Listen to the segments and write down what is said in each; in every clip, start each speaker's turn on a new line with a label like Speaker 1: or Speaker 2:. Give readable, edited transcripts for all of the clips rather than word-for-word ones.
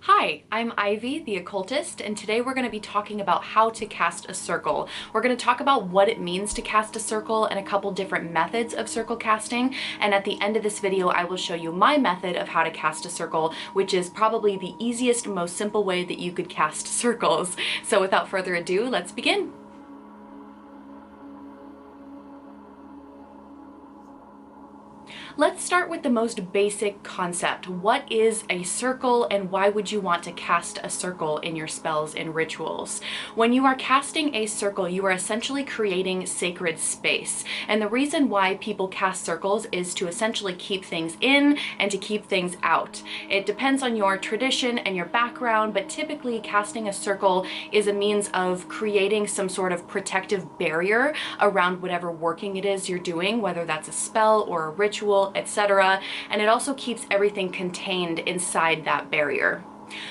Speaker 1: Hi, I'm Ivy, the occultist, and today we're going to be talking about how to cast a circle. We're going to talk about what it means to cast a circle and a couple different methods of circle casting, and at the end of this video I will show you my method of how to cast a circle, which is probably the easiest, most simple way that you could cast circles. So without further ado, let's begin. Let's start with the most basic concept. What is a circle and why would you want to cast a circle in your spells and rituals? When you are casting a circle, you are essentially creating sacred space. And the reason why people cast circles is to essentially keep things in and to keep things out. It depends on your tradition and your background, but typically casting a circle is a means of creating some sort of protective barrier around whatever working it is you're doing, whether that's a spell or a ritual, etc. And it also keeps everything contained inside that barrier.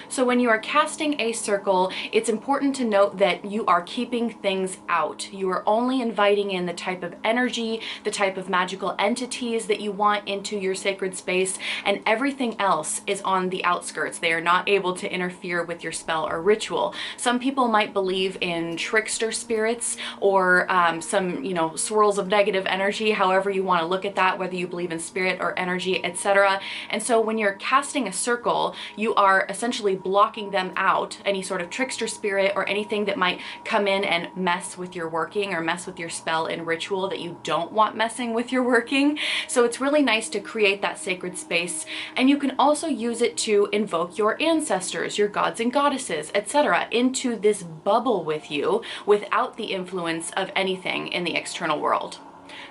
Speaker 1: So when you are casting a circle, it's important to note that you are keeping things out. You are only inviting in the type of energy, the type of magical entities that you want into your sacred space, and everything else is on the outskirts. They are not able to interfere with your spell or ritual. Some people might believe in trickster spirits or some, swirls of negative energy, however you want to look at that, whether you believe in spirit or energy, etc. And so when you're casting a circle, you are essentially blocking them out, any sort of trickster spirit or anything that might come in and mess with your working or mess with your spell and ritual that you don't want messing with your working. So it's really nice to create that sacred space, and you can also use it to invoke your ancestors, your gods and goddesses, etc. into this bubble with you without the influence of anything in the external world.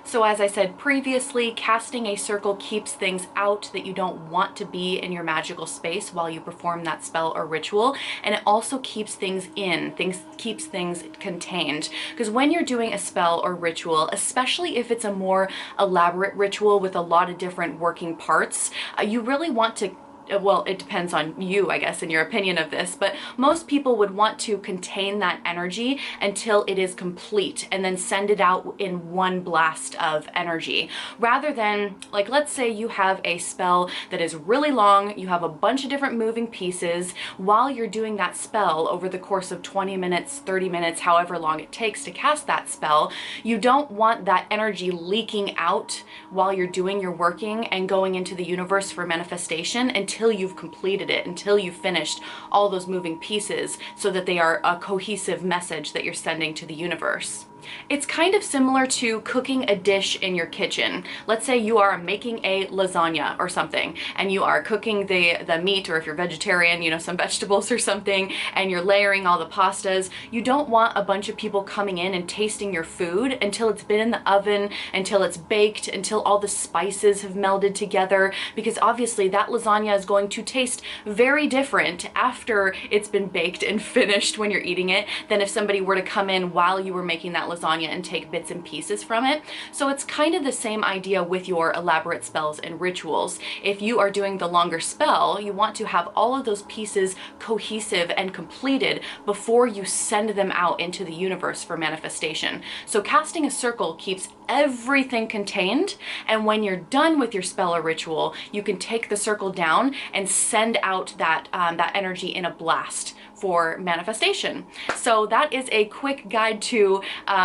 Speaker 1: So as I said previously, casting a circle keeps things out that you don't want to be in your magical space while you perform that spell or ritual, and it also keeps things in, keeps things contained. Because when you're doing a spell or ritual, especially if it's a more elaborate ritual with a lot of different working parts, you really want to, well, it depends on you, I guess, in your opinion of this, but most people would want to contain that energy until it is complete and then send it out in one blast of energy. Rather than, like, let's say you have a spell that is really long, you have a bunch of different moving pieces. While you're doing that spell over the course of 20 minutes, 30 minutes, however long it takes to cast that spell, you don't want that energy leaking out while you're doing your working and going into the universe for manifestation until you've completed it, until you've finished all those moving pieces so that they are a cohesive message that you're sending to the universe. It's kind of similar to cooking a dish in your kitchen. Let's say you are making a lasagna or something, and you are cooking the meat, or if you're vegetarian, some vegetables or something, and you're layering all the pastas. You don't want a bunch of people coming in and tasting your food until it's been in the oven, until it's baked, until all the spices have melded together, because obviously that lasagna is going to taste very different after it's been baked and finished when you're eating it than if somebody were to come in while you were making that lasagna and take bits and pieces from it. So it's kind of the same idea with your elaborate spells and rituals. If you are doing the longer spell, you want to have all of those pieces cohesive and completed before you send them out into the universe for manifestation. So casting a circle keeps everything contained, and when you're done with your spell or ritual, you can take the circle down and send out that energy in a blast for manifestation. So that is a quick guide to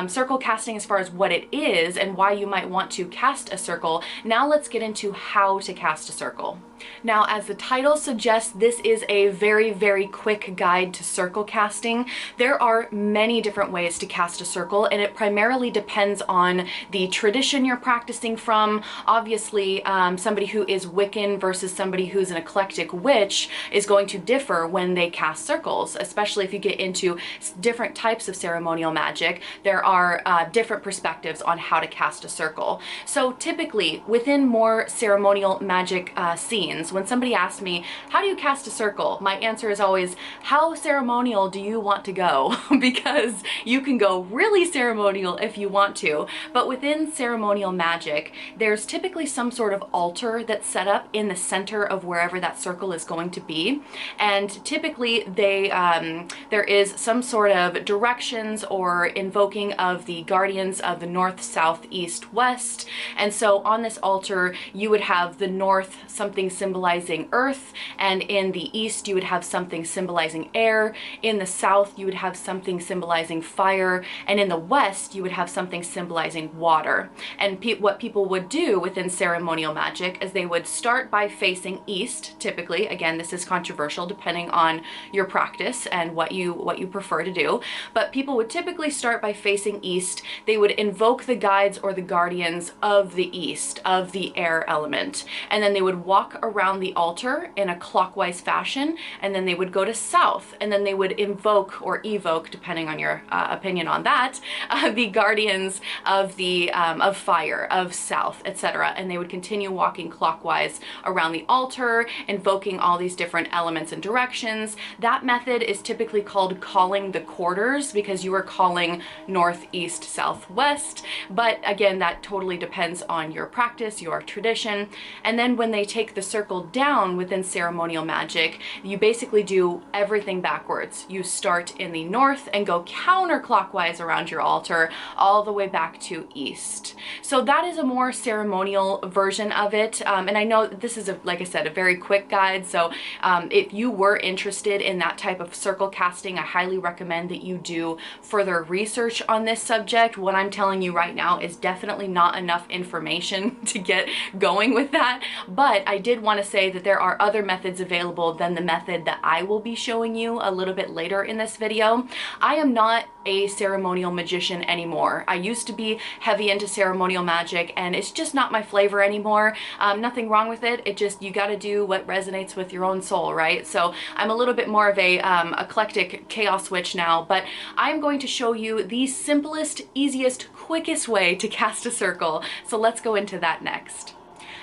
Speaker 1: circle casting as far as what it is and why you might want to cast a circle. Now let's get into how to cast a circle. Now, as the title suggests, this is a very, very quick guide to circle casting. There are many different ways to cast a circle, and it primarily depends on the tradition you're practicing from. Obviously, somebody who is Wiccan versus somebody who's an eclectic witch is going to differ when they cast circles, especially if you get into different types of ceremonial magic. There are different perspectives on how to cast a circle. So typically, within more ceremonial magic scenes, when somebody asks me, how do you cast a circle? My answer is always, how ceremonial do you want to go? Because you can go really ceremonial if you want to, but within ceremonial magic, there's typically some sort of altar that's set up in the center of wherever that circle is going to be. And typically there is some sort of directions or invoking of the guardians of the north, south, east, west. And so on this altar, you would have the north, something similar symbolizing earth, and in the east you would have something symbolizing air, in the south you would have something symbolizing fire, and in the west you would have something symbolizing water. And what people would do within ceremonial magic is they would start by facing east, typically. Again, this is controversial depending on your practice and what you prefer to do, but people would typically start by facing east. They would invoke the guides or the guardians of the east, of the air element, and then they would walk around the altar in a clockwise fashion, and then they would go to south, and then they would invoke or evoke, depending on your opinion on that, the guardians of the of fire, of south, etc. And they would continue walking clockwise around the altar, invoking all these different elements and directions. That method is typically called calling the quarters, because you are calling north, east, south, west. But again, that totally depends on your practice, your tradition. And then when they take the circle down within ceremonial magic, you basically do everything backwards. You start in the north and go counterclockwise around your altar all the way back to east. So that is a more ceremonial version of it. And I know this is, like I said, a very quick guide. So if you were interested in that type of circle casting, I highly recommend that you do further research on this subject. What I'm telling you right now is definitely not enough information to get going with that. But I did want to say that there are other methods available than the method that I will be showing you a little bit later in this video. I am not a ceremonial magician anymore. I used to be heavy into ceremonial magic, and it's just not my flavor anymore. Nothing wrong with it. It just, you got to do what resonates with your own soul, right? So I'm a little bit more of a eclectic chaos witch now, but I'm going to show you the simplest, easiest, quickest way to cast a circle. So let's go into that next.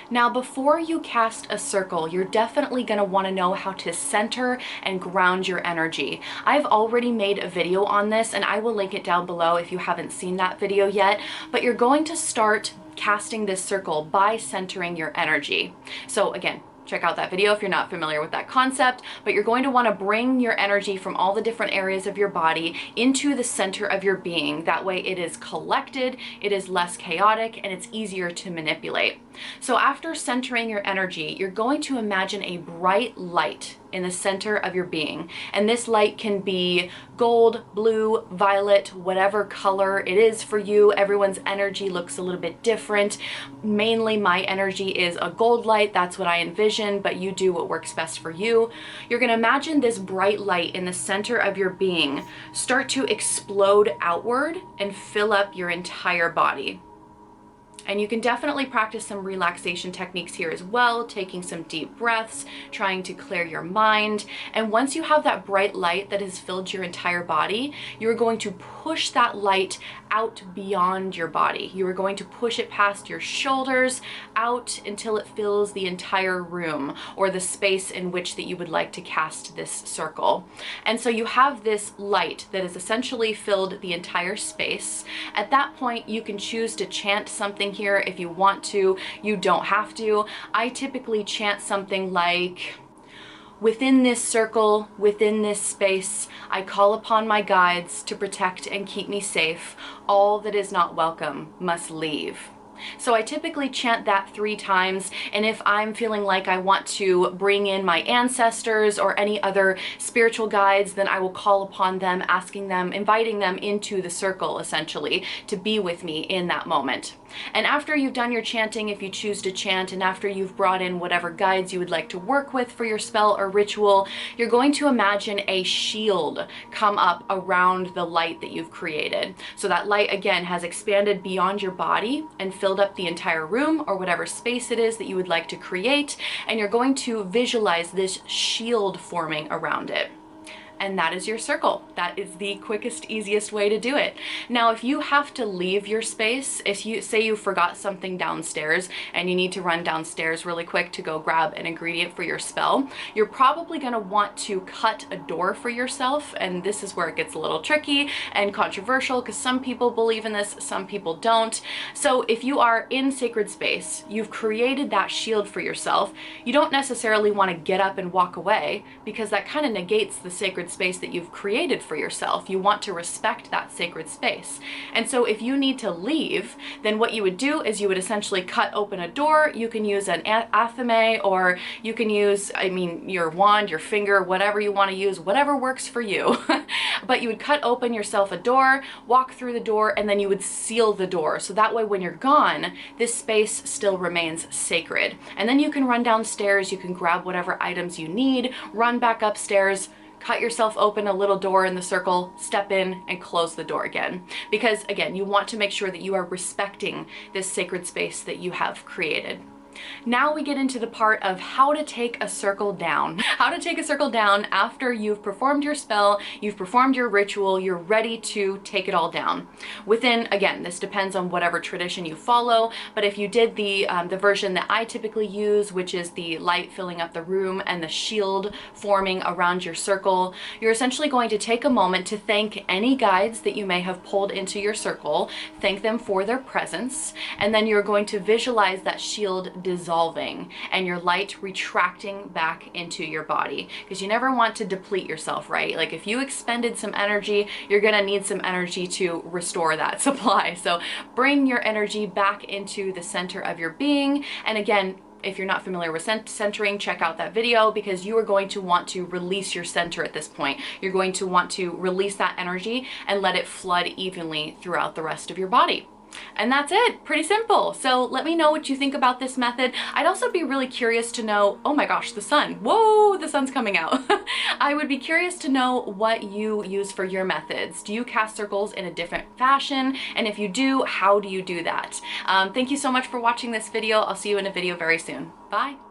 Speaker 1: Now, before you cast a circle, you're definitely going to want to know how to center and ground your energy. I've already made a video on this, and I will link it down below if you haven't seen that video yet, but you're going to start casting this circle by centering your energy. So again, check out that video if you're not familiar with that concept, but you're going to want to bring your energy from all the different areas of your body into the center of your being. That way it is collected, it is less chaotic, and it's easier to manipulate. So after centering your energy, you're going to imagine a bright light in the center of your being. And this light can be gold, blue, violet, whatever color it is for you. Everyone's energy looks a little bit different. Mainly my energy is a gold light. That's what I envision, but you do what works best for you. You're gonna imagine this bright light in the center of your being start to explode outward and fill up your entire body. And you can definitely practice some relaxation techniques here as well, taking some deep breaths, trying to clear your mind. And once you have that bright light that has filled your entire body, you're going to push that light out beyond your body. You are going to push it past your shoulders, out until it fills the entire room or the space in which that you would like to cast this circle. And so you have this light that has essentially filled the entire space. At that point, you can choose to chant something here if you want to. You don't have to. I typically chant something like, "Within this circle, within this space, I call upon my guides to protect and keep me safe. All that is not welcome must leave." So I typically chant that 3 times, and if I'm feeling like I want to bring in my ancestors or any other spiritual guides, then I will call upon them, asking them, inviting them into the circle essentially to be with me in that moment. And after you've done your chanting, if you choose to chant, and after you've brought in whatever guides you would like to work with for your spell or ritual, you're going to imagine a shield come up around the light that you've created. So that light again has expanded beyond your body and filled up the entire room or whatever space it is that you would like to create, and you're going to visualize this shield forming around it. And that is your circle. That is the quickest, easiest way to do it. Now, if you have to leave your space, if you say you forgot something downstairs and you need to run downstairs really quick to go grab an ingredient for your spell, you're probably gonna want to cut a door for yourself. And this is where it gets a little tricky and controversial because some people believe in this, some people don't. So if you are in sacred space, you've created that shield for yourself, you don't necessarily want to get up and walk away because that kind of negates the sacred space that you've created for yourself. You want to respect that sacred space. And so if you need to leave, then what you would do is you would essentially cut open a door. You can use an athame, or you can use, your wand, your finger, whatever you want to use, whatever works for you. But you would cut open yourself a door, walk through the door, and then you would seal the door. So that way when you're gone, this space still remains sacred. And then you can run downstairs, you can grab whatever items you need, run back upstairs, cut yourself open a little door in the circle, step in, and close the door again. Because again, you want to make sure that you are respecting this sacred space that you have created. Now we get into the part of how to take a circle down. How to take a circle down after you've performed your spell, you've performed your ritual, you're ready to take it all down. Within, again, this depends on whatever tradition you follow, but if you did the version that I typically use, which is the light filling up the room and the shield forming around your circle, you're essentially going to take a moment to thank any guides that you may have pulled into your circle, thank them for their presence, and then you're going to visualize that shield dissolving and your light retracting back into your body, because you never want to deplete yourself, right? Like if you expended some energy, you're gonna need some energy to restore that supply. So bring your energy back into the center of your being. And again, if you're not familiar with centering, check out that video, because you are going to want to release your center at this point. You're going to want to release that energy and let it flood evenly throughout the rest of your body. And that's it, pretty simple. So let me know what you think about this method. I'd also be really curious to know, oh my gosh, the sun, whoa, the sun's coming out. I would be curious to know what you use for your methods. Do you cast circles in a different fashion? And if you do, how do you do that? Thank you so much for watching this video. I'll see you in a video very soon. Bye.